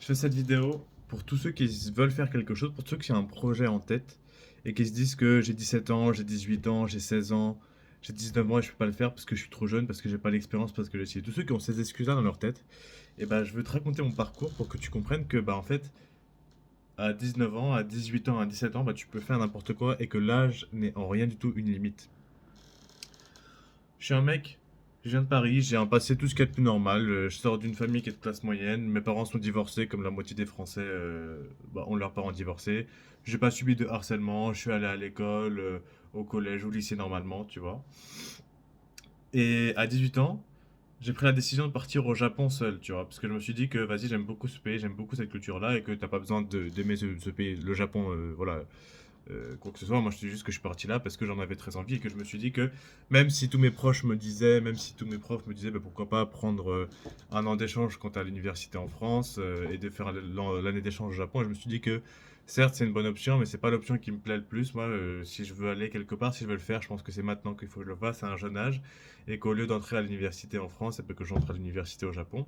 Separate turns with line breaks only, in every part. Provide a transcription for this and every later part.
fais cette vidéo pour tous ceux qui veulent faire quelque chose, pour tous ceux qui ont un projet en tête et qui se disent que j'ai 17 ans, j'ai 18 ans, j'ai 16 ans, j'ai 19 ans et je peux pas le faire parce que je suis trop jeune, parce que j'ai pas l'expérience, parce que j'ai essayé. Tous ceux qui ont ces excuses-là dans leur tête, et ben je veux te raconter mon parcours pour que tu comprennes que en fait à 19 ans, à 18 ans, à 17 ans, tu peux faire n'importe quoi et que l'âge n'est en rien du tout une limite. Je suis un mec, je viens de Paris, j'ai un passé tout ce qu'il y a de plus normal. Je sors d'une famille qui est de classe moyenne. Mes parents sont divorcés, comme la moitié des Français ont leurs parents divorcés. J'ai pas subi de harcèlement, je suis allé à l'école, au collège, au lycée normalement, tu vois. Et à 18 ans, j'ai pris la décision de partir au Japon seul, tu vois. Parce que je me suis dit que, vas-y, j'aime beaucoup ce pays, j'aime beaucoup cette culture-là, et que t'as pas besoin d'aimer ce pays, le Japon, voilà, quoi que ce soit. Moi, je te dis juste que je suis parti là parce que j'en avais très envie et que je me suis dit que même si tous mes proches me disaient, même si tous mes profs me disaient, pourquoi pas prendre un an d'échange quand t'es à l'université en France et de faire l'année d'échange au Japon. Et je me suis dit que certes, c'est une bonne option, mais c'est pas l'option qui me plaît le plus. Moi, si je veux aller quelque part, si je veux le faire, je pense que c'est maintenant qu'il faut que je le fasse à un jeune âge et qu'au lieu d'entrer à l'université en France, c'est peut que j'entre à l'université au Japon.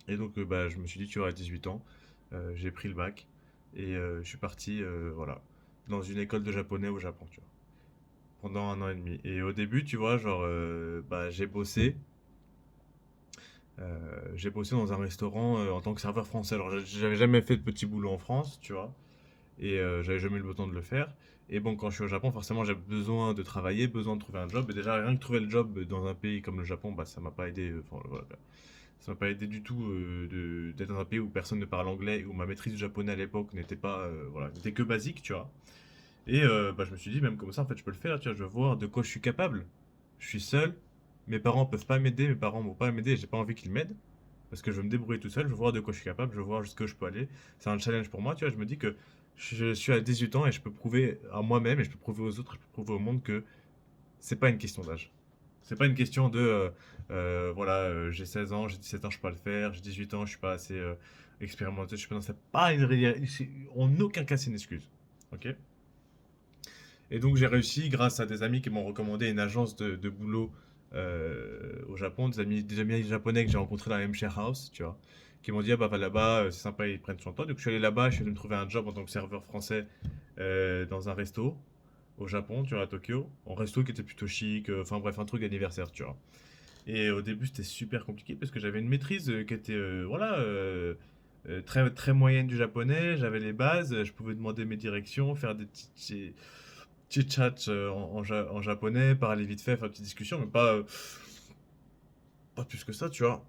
Et donc, je me suis dit, tu vois, à 18 ans, j'ai pris le bac et je suis parti, voilà, dans une école de japonais au Japon, tu vois, pendant un an et demi. Et au début, tu vois, genre, j'ai bossé dans un restaurant en tant que serveur français. Alors, j'avais jamais fait de petit boulot en France, tu vois, et j'avais jamais eu le temps de le faire. Et bon, quand je suis au Japon, forcément, j'ai besoin de travailler, besoin de trouver un job. Et déjà, rien que trouver le job dans un pays comme le Japon, ça m'a pas aidé. Enfin, voilà, ça m'a pas aidé du tout d'être dans un pays où personne ne parle anglais, où ma maîtrise du japonais à l'époque n'était pas, voilà, n'était que basique, tu vois. Et je me suis dit, même comme ça, en fait, je peux le faire, tu vois, je veux voir de quoi je suis capable. Je suis seul, mes parents peuvent pas m'aider, mes parents vont pas m'aider, et j'ai pas envie qu'ils m'aident, parce que je veux me débrouiller tout seul, je veux voir de quoi je suis capable, je veux voir jusqu'où je peux aller. C'est un challenge pour moi, tu vois, je me dis que je suis à 18 ans et je peux prouver à moi-même, et je peux prouver aux autres, je peux prouver au monde que c'est pas une question d'âge. C'est pas une question de voilà, j'ai 16 ans, j'ai 17 ans, je peux pas le faire, j'ai 18 ans, je suis pas assez expérimenté, je suis pas dans c'est pas en aucun cas c'est une excuse. OK? Et donc j'ai réussi grâce à des amis qui m'ont recommandé une agence de boulot au Japon, des amis japonais que j'ai rencontrés dans la même share house, tu vois, qui m'ont dit ah bah va là-bas, c'est sympa, ils prennent son temps. Donc je suis allé là-bas, je suis allé me trouver un job en tant que serveur français dans un resto au Japon, tu vois, à Tokyo, en resto qui était plutôt chic, enfin bref, un truc d'anniversaire, tu vois. Et au début, c'était super compliqué parce que j'avais une maîtrise qui était, voilà, très, très moyenne du japonais. J'avais les bases, je pouvais demander mes directions, faire des petits chats en japonais, parler vite fait, faire des petites discussions, mais pas plus que ça, tu vois.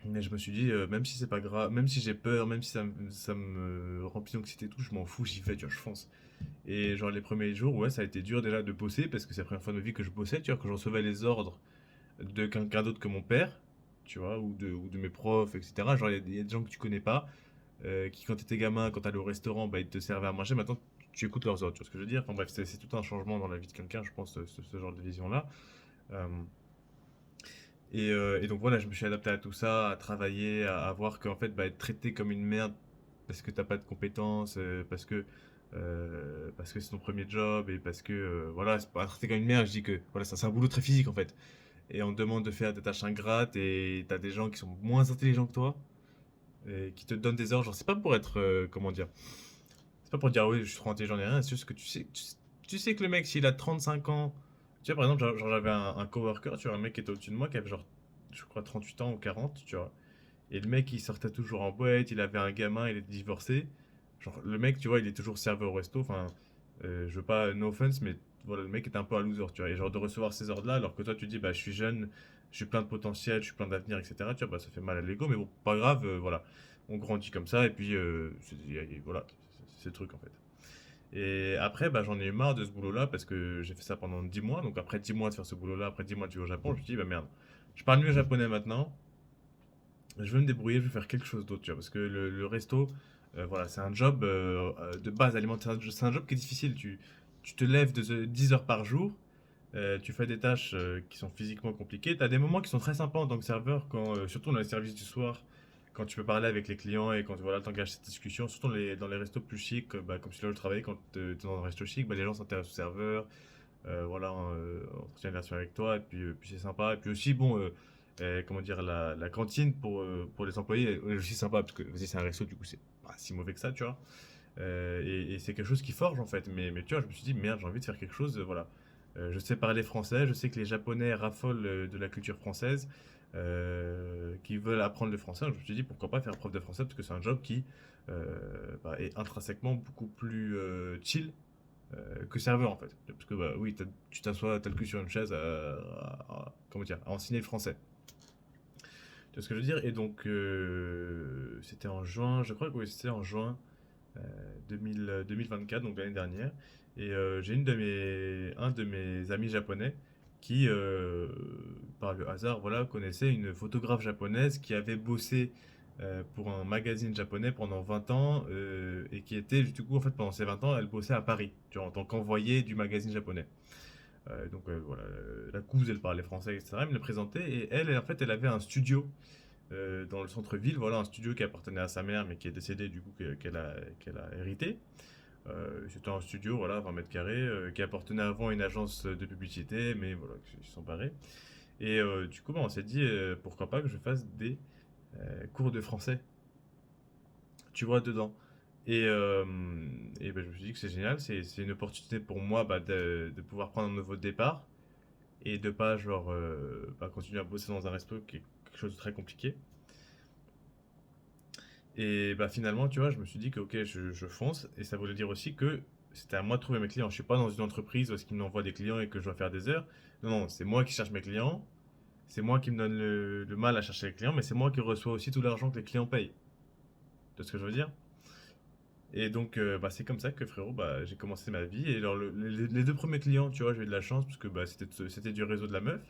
Mais je me suis dit, même si c'est pas grave, même si j'ai peur, même si ça me remplit d'anxiété et tout, je m'en fous, j'y vais, tu vois, je fonce. Et genre les premiers jours, ouais, ça a été dur déjà de bosser parce que c'est la première fois de ma vie que je bossais, tu vois, que je recevais les ordres de quelqu'un d'autre que mon père, tu vois, ou de mes profs, etc. Genre, il y a des gens que tu connais pas, qui quand t'étais gamin, quand t'allais au restaurant, ils te servaient à manger. Maintenant, tu écoutes leurs ordres, tu vois ce que je veux dire? Enfin bref, c'est tout un changement dans la vie de quelqu'un, je pense, ce genre de vision-là. Euh, et donc voilà, je me suis adapté à tout ça, à travailler, à voir qu'en fait, être traité comme une merde parce que t'as pas de compétences, parce que c'est ton premier job et parce que voilà, c'est pas traité comme une merde. Je dis que voilà, ça c'est un boulot très physique en fait. Et on te demande de faire des tâches ingrates et t'as des gens qui sont moins intelligents que toi et qui te donnent des ordres. Genre, c'est pas pour être, comment dire, c'est pas pour dire oui, je suis trop intelligent ni rien, c'est juste que tu sais que le mec, s'il a 35 ans, tu vois, par exemple, j'avais un coworker, tu vois, un mec qui était au-dessus de moi qui avait genre, je crois, 38 ans ou 40, tu vois. Et le mec, il sortait toujours en boîte, il avait un gamin, il était divorcé. Genre, le mec, tu vois, il est toujours serveur au resto. Enfin, je veux pas, no offense, mais voilà, le mec est un peu un loser, tu vois. Et genre, de recevoir ces ordres-là, alors que toi, tu dis, je suis jeune, je suis plein de potentiel, je suis plein d'avenir, etc. Tu vois, ça fait mal à l'ego, mais bon, pas grave, voilà. On grandit comme ça, et puis, voilà, c'est le truc, en fait. Et après, j'en ai eu marre de ce boulot-là, parce que j'ai fait ça pendant 10 mois. Donc, après 10 mois de faire ce boulot-là, après 10 mois de vivre au Japon, je me suis dit, merde, je parle mieux japonais maintenant, je vais me débrouiller, je vais faire quelque chose d'autre, tu vois, parce que le resto, voilà, c'est un job de base alimentaire, c'est un job qui est difficile. Tu te lèves 10 heures par jour, tu fais des tâches qui sont physiquement compliquées. Tu as des moments qui sont très sympas en tant que serveur, quand, surtout dans les services du soir, quand tu peux parler avec les clients et quand voilà, tu engages cette discussion, surtout dans les restos plus chics, comme celui là où je travaillais, quand tu es dans un resto chic, les gens s'intéressent au serveur, voilà, entretient une relation avec toi, et puis c'est sympa. Et puis aussi, bon, comment dire, la cantine pour les employés est aussi sympa, parce que vas-y, c'est un resto, du coup, c'est pas si mauvais que ça, tu vois. Et c'est quelque chose qui forge en fait. Mais tu vois, je me suis dit, merde, j'ai envie de faire quelque chose, voilà. Je sais parler français, je sais que les Japonais raffolent de la culture française, qui veulent apprendre le français. Donc je me suis dit, pourquoi pas faire prof de français, parce que c'est un job qui est intrinsèquement beaucoup plus chill que serveur en fait. Parce que bah, oui, tu t'assois tel que sur une chaise comment dire, à enseigner le français. Tu vois ce que je veux dire? Et donc, c'était en juin, je crois que oui, c'était en juin 2024, donc l'année dernière. Et j'ai un de mes amis japonais qui, par le hasard, voilà, connaissait une photographe japonaise qui avait bossé pour un magazine japonais pendant 20 ans et qui était, du coup, en fait, pendant ces 20 ans, elle bossait à Paris, tu vois, en tant qu'envoyée du magazine japonais. Donc voilà, la cousine, elle parlait français, etc. Elle me l'a présenté et elle, en fait, elle avait un studio dans le centre-ville, voilà, un studio qui appartenait à sa mère mais qui est décédée du coup qu'elle a hérité. C'était un studio, voilà, 20 mètres carrés, qui appartenait avant à une agence de publicité, mais voilà, ils se sont barrés. Et du coup, bah, on s'est dit, pourquoi pas que je fasse des cours de français, tu vois, dedans. Et, euh, et ben, je me suis dit que c'est génial, c'est une opportunité pour moi bah, de pouvoir prendre un nouveau départ et de pas genre continuer à bosser dans un resto qui est quelque chose de très compliqué. Et bah finalement, tu vois, je me suis dit que ok, je fonce. Et ça voulait dire aussi que c'était à moi de trouver mes clients. Je suis pas dans une entreprise où est-ce qu'ils m'envoient des clients et que je dois faire des heures. Non, non, c'est moi qui cherche mes clients. C'est moi qui me donne le mal à chercher les clients, mais c'est moi qui reçois aussi tout l'argent que les clients payent. Tu vois ce que je veux dire? Et donc, bah, c'est comme ça que frérot, bah, j'ai commencé ma vie. Et alors, les deux premiers clients, tu vois, j'ai eu de la chance parce que bah, c'était du réseau de la meuf.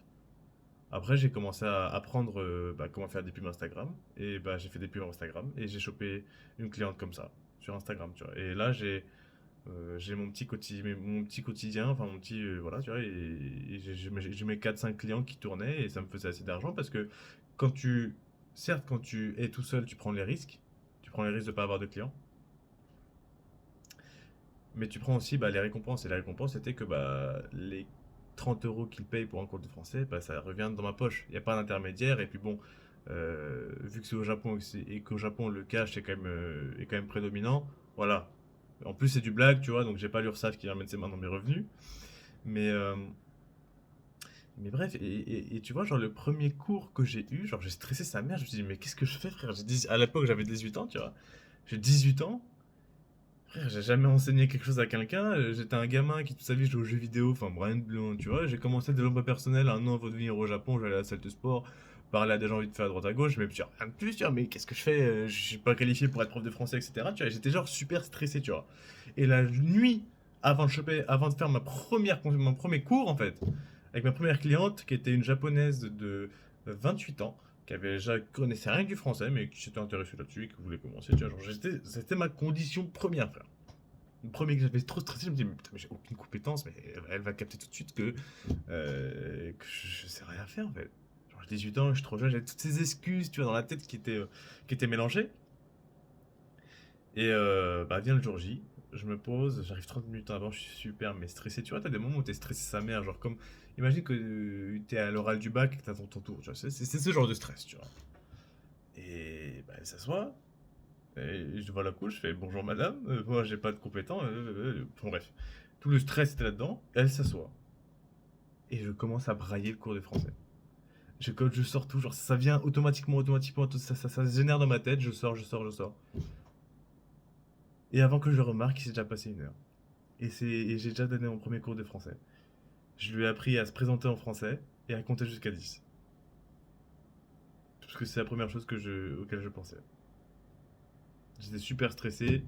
Après, j'ai commencé à apprendre bah, comment faire des pubs Instagram. Et bah, j'ai fait des pubs Instagram. Et j'ai chopé une cliente comme ça, sur Instagram, tu vois. Et là, j'ai mon petit quotidien, enfin mon petit. Voilà, tu vois. Et j'ai mes 4-5 clients qui tournaient. Et ça me faisait assez d'argent parce que quand tu. Certes, quand tu es tout seul, tu prends les risques. Tu prends les risques de ne pas avoir de clients. Mais tu prends aussi bah, les récompenses. Et la récompense, c'était que bah, les 30 euros qu'ils payent pour un cours de français, bah, ça revient dans ma poche. Il n'y a pas d'intermédiaire. Et puis bon, vu que c'est au Japon et qu'au Japon, le cash est quand même prédominant, voilà. En plus, c'est du blague, tu vois, donc j'ai pas l'URSSAF qui ramène ses mains dans mes revenus. Mais, euh, mais bref, et tu vois, genre le premier cours que j'ai eu, genre j'ai stressé sa mère. Je me suis dit, mais qu'est-ce que je fais, frère? À l'époque, j'avais 18 ans, tu vois. J'ai 18 ans. Frère, j'ai jamais enseigné quelque chose à quelqu'un. J'étais un gamin qui toute sa vie jouait aux jeux vidéo, enfin rien de blanc, tu vois. J'ai commencé le développement personnel un an avant de venir au Japon. J'allais à la salle de sport, parler à des gens envie de faire à droite à gauche. Mais puis rien de plus, tu vois. Mais qu'est-ce que je fais? Je suis pas qualifié pour être prof de français, etc. Tu vois, j'étais genre super stressé, tu vois. Et la nuit, avant de faire mon premier cours en fait, avec ma première cliente qui était une japonaise de 28 ans qui avait déjà connaissait rien que du français, mais qui s'était intéressé là-dessus et qui voulait commencer. Tu vois, genre, c'était ma condition première, frère. Le premier que j'avais trop stressé, je me dis, mais putain, mais j'ai aucune compétence, mais elle va capter tout de suite que je sais rien faire, en fait. Genre, j'ai 18 ans, je suis trop jeune, j'avais toutes ces excuses, tu vois, dans la tête qui étaient mélangées. Et bah, vient le jour J, je me pose, j'arrive 30 minutes avant, je suis super mais stressé. Tu vois, t'as des moments où t'es stressé sa mère, genre comme, imagine que t'es à l'oral du bac et que t'attends ton tour, tu vois, c'est ce genre de stress, tu vois. Et bah, elle s'assoit, et je vois la couche, je fais bonjour madame, moi j'ai pas de compétence, bon, bref. Tout le stress était là-dedans, elle s'assoit. Et je commence à brailler le cours de français. Je sors tout, genre ça vient automatiquement, ça se génère dans ma tête, je sors. Et avant que je le remarque, il s'est déjà passé 1 heure. Et j'ai déjà donné mon premier cours de français. Je lui ai appris à se présenter en français et à compter jusqu'à 10. Parce que c'est la première chose auquel je pensais. J'étais super stressé,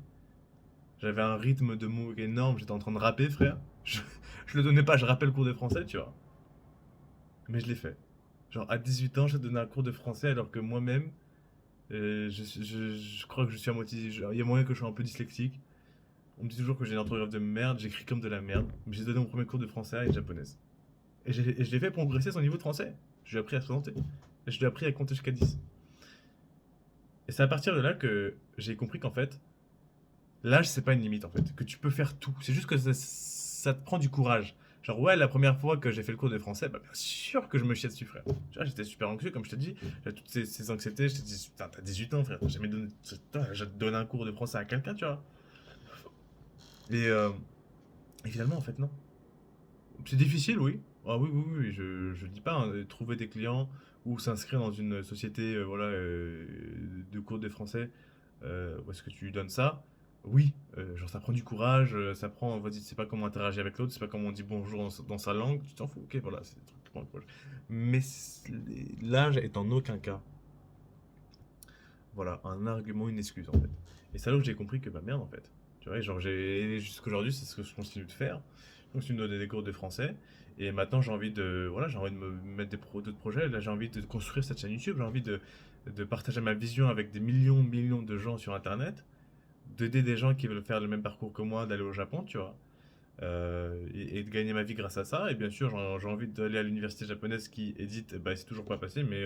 j'avais un rythme de mots énorme, j'étais en train de rapper, frère. Je le donnais pas, je rappelle le cours de français, tu vois. Mais je l'ai fait. Genre, à 18 ans, j'ai donné un cours de français alors que moi-même, je crois que je suis à moitié. Il y a moyen que je sois un peu dyslexique. On me dit toujours que j'ai une orthographe de merde, j'écris comme de la merde. Mais j'ai donné mon premier cours de français à une japonaise. Et je l'ai fait progresser son niveau de français. Je lui ai appris à se présenter. Et je lui ai appris à compter jusqu'à 10. Et c'est à partir de là que j'ai compris qu'en fait, l'âge, c'est pas une limite en fait. Que tu peux faire tout. C'est juste que ça te prend du courage. Genre, ouais, la première fois que j'ai fait le cours de français, bah, bien sûr que je me chiais dessus, frère. Tu vois, j'étais super anxieux, comme je te dis. J'avais toutes ces anxiétés. Je te dis, putain, t'as 18 ans, frère. T'as jamais donné. Putain, je te donne un cours de français à quelqu'un, tu vois. Et, euh, et finalement, en fait, non. C'est difficile, oui. Ah oui, oui, oui, je dis pas, hein, de trouver des clients ou s'inscrire dans une société voilà, de cours de français où est-ce que tu lui donnes ça. Oui, genre ça prend du courage, ça prend, vas-y, tu sais pas comment interagir avec l'autre, tu sais pas comment on dit bonjour dans sa langue, tu t'en fous, ok, voilà, c'est des trucs qui prennent du courage. Mais l'âge est en aucun cas, voilà, un argument, une excuse en fait. Et c'est là où j'ai compris que bah merde en fait. Tu vois, genre jusqu'aujourd'hui, c'est ce que je continue de faire. Je continue de donner des cours de français. Et maintenant, j'ai envie de, voilà, j'ai envie de me mettre d'autres projets. Là, j'ai envie de construire cette chaîne YouTube. J'ai envie de partager ma vision avec des millions, millions de gens sur Internet. D'aider des gens qui veulent faire le même parcours que moi, d'aller au Japon, tu vois. Et de gagner ma vie grâce à ça. Et bien sûr, j'ai envie d'aller à l'université japonaise qui édite, bah, c'est toujours pas passé, mais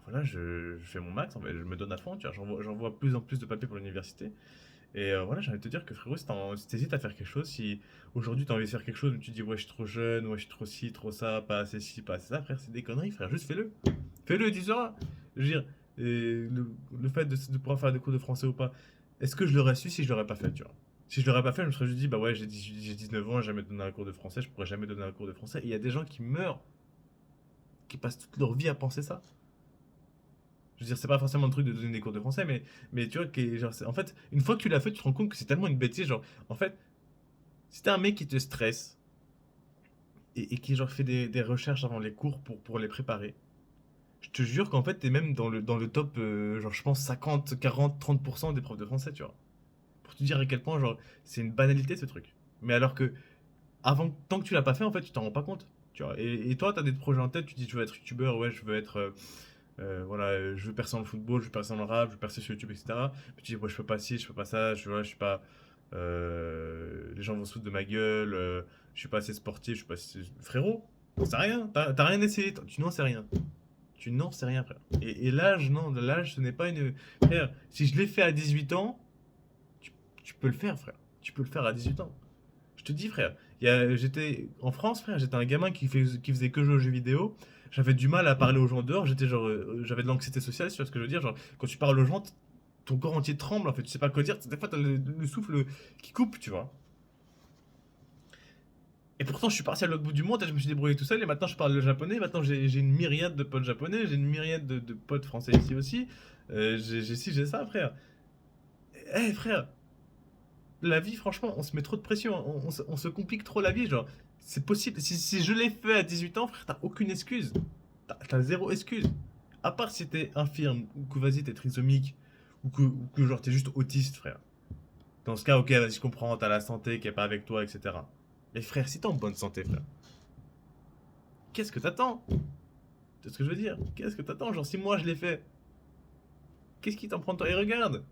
voilà, je fais mon max, en fait, je me donne à fond, tu vois, j'envoie plus en plus de papiers pour l'université. Et voilà, j'ai envie de te dire que frérot, si t'hésites à faire quelque chose, si aujourd'hui t'as envie de faire quelque chose, mais tu te dis ouais, je suis trop jeune, ouais, je suis trop ci, trop ça, pas assez ci, pas assez ça, frère, c'est des conneries, frère, juste fais-le. Fais-le et tu sauras. Je veux dire, le fait de pouvoir faire des cours de français ou pas, est-ce que je l'aurais su si je l'aurais pas fait, tu vois? Si je l'aurais pas fait, je me serais juste dit, bah ouais, j'ai 19 ans, j'ai jamais donné un cours de français, je pourrais jamais donner un cours de français. Et il y a des gens qui meurent, qui passent toute leur vie à penser ça. Je veux dire, c'est pas forcément le truc de donner des cours de français, mais tu vois, genre, en fait, une fois que tu l'as fait, tu te rends compte que c'est tellement une bêtise. Genre, en fait, si t'es un mec qui te stresse et qui genre fait des recherches avant les cours pour les préparer, je te jure qu'en fait, t'es même dans le top, genre, je pense 50, 40, 30% des profs de français, tu vois. Pour te dire à quel point, genre, c'est une banalité ce truc. Mais alors que, tant que tu l'as pas fait, en fait, tu t'en rends pas compte. Tu vois. Et toi, t'as des projets en tête, tu dis, je veux être youtubeur, ouais, je veux être. Voilà, je veux percer dans le football, je veux percer dans le rap, je veux percer sur YouTube, etc. Puis tu dis, ouais, je peux pas ci, je peux pas ça, je suis pas. Les gens vont se foutre de ma gueule, je suis pas assez sportif, je suis pas assez. Frérot, t'en sais rien, t'as rien essayé, tu n'en sais rien. Tu n'en sais rien, frère. Et l'âge, non, l'âge, ce n'est pas une. Frère, si je l'ai fait à 18 ans, tu, tu peux le faire, frère. Tu peux le faire à 18 ans. Je te dis, frère, j'étais en France, frère, j'étais un gamin qui faisait que jouer aux jeux vidéo. J'avais du mal à parler aux gens dehors. J'étais genre, j'avais de l'anxiété sociale, tu vois ce que je veux dire. Genre, quand tu parles aux gens, ton corps entier tremble, en fait, tu sais pas quoi dire. Des fois, t'as le souffle qui coupe, tu vois. Et pourtant, je suis parti à l'autre bout du monde et je me suis débrouillé tout seul. Et maintenant, je parle le japonais. Maintenant, j'ai une myriade de potes japonais. J'ai une myriade de potes français ici aussi. J'ai ci, j'ai ça, frère. Eh, frère, la vie, franchement, on se met trop de pression. On se complique trop la vie. Genre, c'est possible. Si je l'ai fait à 18 ans, frère, t'as aucune excuse. T'as zéro excuse. À part si t'es infirme, ou que vas-y, t'es trisomique, ou que genre t'es juste autiste, frère. Dans ce cas, ok, vas-y, je comprends, t'as la santé qui est pas avec toi, etc. Mais frère, si t'es en bonne santé, frère, qu'est-ce que t'attends? C'est ce que je veux dire. Qu'est-ce que t'attends? Genre, si moi je l'ai fait, qu'est-ce qui t'en prend toi? Et regarde,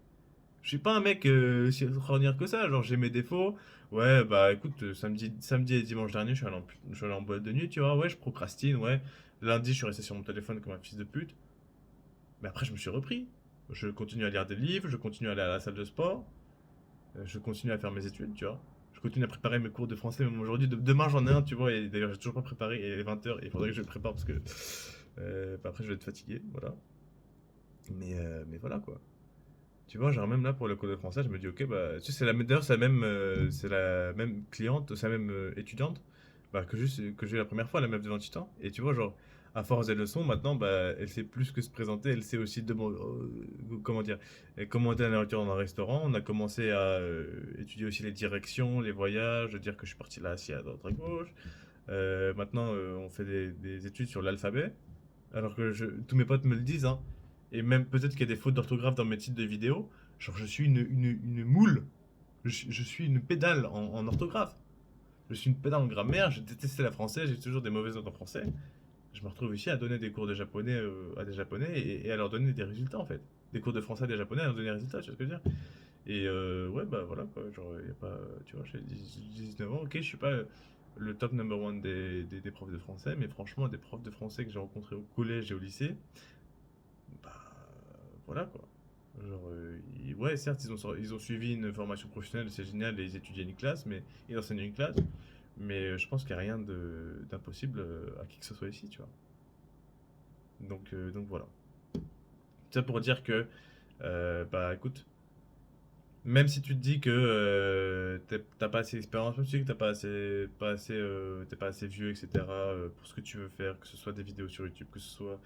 je suis pas un mec si extraordinaire que ça. Genre, j'ai mes défauts. Ouais, bah écoute, samedi et dimanche dernier, je suis allé en boîte de nuit, tu vois. Ouais, je procrastine, ouais. Lundi, je suis resté sur mon téléphone comme un fils de pute. Mais après, je me suis repris. Je continue à lire des livres, je continue à aller à la salle de sport, je continue à faire mes études, tu vois. Je continue à préparer mes cours de français, même aujourd'hui. Demain, j'en ai un, tu vois, et d'ailleurs, j'ai toujours pas préparé. Et il est 20 h, et il faudrait que je le prépare parce que bah, après, je vais être fatigué, voilà. Mais voilà, quoi. Tu vois, genre même là pour le cours de français, je me dis ok bah tu sais d'ailleurs c'est la même cliente, c'est la même étudiante bah, que j'ai eu la première fois, la meuf de 28 ans. Et tu vois genre à force des leçons maintenant bah elle sait plus que se présenter, elle sait aussi comment dire, commander la nourriture dans un restaurant. On a commencé à étudier aussi les directions, les voyages, dire que je suis parti là, ci, à droite, à gauche. Maintenant on fait des études sur l'alphabet. Alors que tous mes potes me le disent, hein. Et même peut-être qu'il y a des fautes d'orthographe dans mes titres de vidéos. Genre, je suis une moule. Je suis une pédale en orthographe. Je suis une pédale en grammaire. J'ai détesté la française. J'ai toujours des mauvaises notes en français. Je me retrouve ici à donner des cours de japonais à des japonais et à leur donner des résultats en fait. Des cours de français à des japonais à leur donner des résultats, tu vois ce que je veux dire. Et ouais, bah voilà quoi. Genre, y a pas. Tu vois, j'ai 19 ans. Ok, je suis pas le top number one des profs de français, mais franchement, des profs de français que j'ai rencontrés au collège et au lycée, bah voilà quoi. Genre, ouais, certes, ils ont suivi une formation professionnelle, c'est génial, et ils étudiaient une classe, mais ils enseignaient une classe. Mais je pense qu'il n'y a rien d'impossible à qui que ce soit ici, tu vois. Donc voilà. Ça pour dire que, bah écoute, même si tu te dis que t'as pas assez d'expérience, même si tu dis que t'es pas assez vieux, etc., pour ce que tu veux faire, que ce soit des vidéos sur YouTube, que ce soit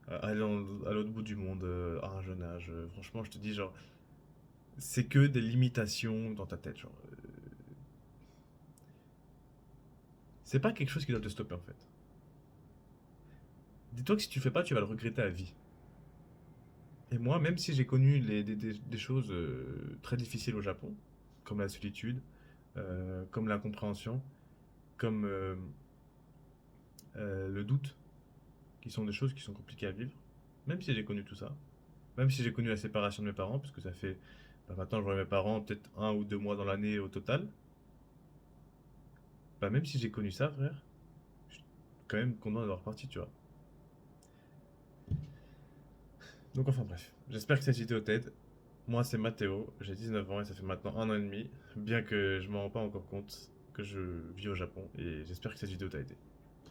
aller à l'autre bout du monde à un jeune âge, franchement, je te dis, genre, c'est que des limitations dans ta tête, genre. C'est pas quelque chose qui doit te stopper, en fait. Dis-toi que si tu le fais pas, tu vas le regretter à vie. Et moi, même si j'ai connu des choses très difficiles au Japon, comme la solitude, comme l'incompréhension, comme le doute, qui sont des choses qui sont compliquées à vivre, même si j'ai connu tout ça, même si j'ai connu la séparation de mes parents, parce que ça fait, bah, maintenant je vois mes parents peut-être 1 ou 2 mois dans l'année au total, bah même si j'ai connu ça, frère, je suis quand même content d'avoir parti, tu vois. Donc enfin bref, j'espère que cette vidéo t'aide. Moi c'est Mathéo, j'ai 19 ans et ça fait maintenant 1 an et demi, bien que je m'en rends pas encore compte que je vis au Japon, et j'espère que cette vidéo t'a aidé.